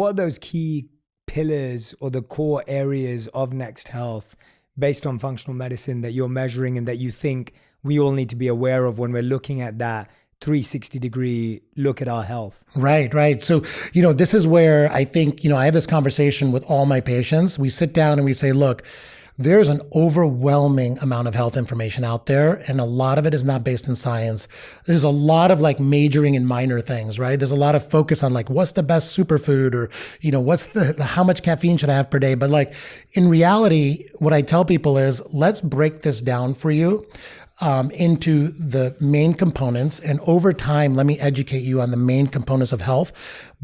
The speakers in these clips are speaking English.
What are those key pillars or the core areas of Next Health based on functional medicine that you're measuring and that you think we all need to be aware of when we're looking at that 360-degree look at our health? Right, right. So, this is where I think, I have this conversation with all my patients. We sit down and we say, look, there's an overwhelming amount of health information out there, and a lot of it is not based in science. There's a lot of majoring in minor things, right? There's a lot of focus on what's the best superfood, or, what's how much caffeine should I have per day? But in reality, what I tell people is, let's break this down for you into the main components. And over time, let me educate you on the main components of health.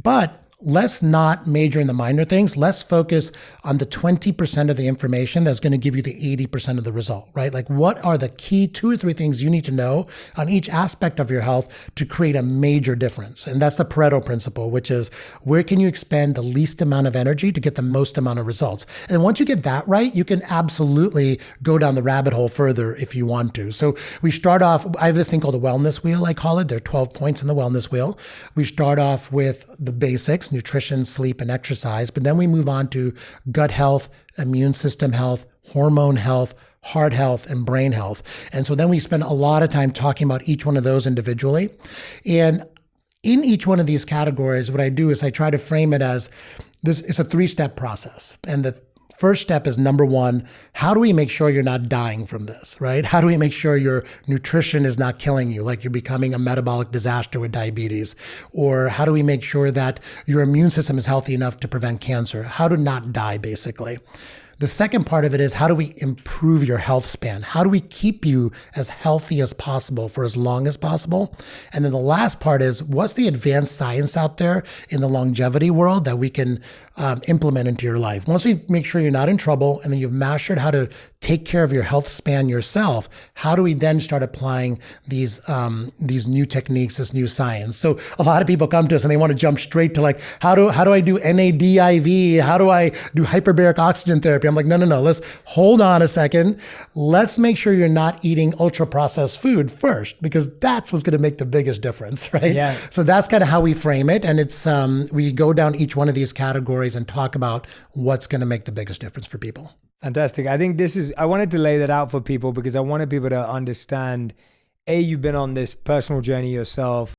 But let's not major in the minor things. Let's focus on the 20% of the information that's going to give you the 80% of the result, right? What are the key 2 or 3 things you need to know on each aspect of your health to create a major difference? And that's the Pareto principle, which is where can you expend the least amount of energy to get the most amount of results? And once you get that right, you can absolutely go down the rabbit hole further if you want to. So we start off, I have this thing called the wellness wheel, I call it. There are 12 points in the wellness wheel. We start off with the basics: nutrition, sleep, and exercise. But then we move on to gut health, immune system health, hormone health, heart health, and brain health. And so then we spend a lot of time talking about each one of those individually. And in each one of these categories, what I do is I try to frame it as this. It's a 3-step process. And the first step is, number 1, how do we make sure you're not dying from this, right? How do we make sure your nutrition is not killing you, like you're becoming a metabolic disaster with diabetes? Or how do we make sure that your immune system is healthy enough to prevent cancer? How to not die, basically. The second part of it is, how do we improve your health span? How do we keep you as healthy as possible for as long as possible? And then the last part is, what's the advanced science out there in the longevity world that we can implement into your life? Once we make sure you're not in trouble and then you've mastered how to take care of your health span yourself, how do we then start applying these new techniques, this new science? So a lot of people come to us and they want to jump straight to how do I do NADIV? How do I do hyperbaric oxygen therapy? I'm like, no. Let's hold on a second. Let's make sure you're not eating ultra processed food first, because that's what's going to make the biggest difference, right? Yeah. So that's kind of how we frame it. And it's, we go down each one of these categories and talk about what's going to make the biggest difference for people. Fantastic. I think I wanted to lay that out for people because I wanted people to understand, A, you've been on this personal journey yourself.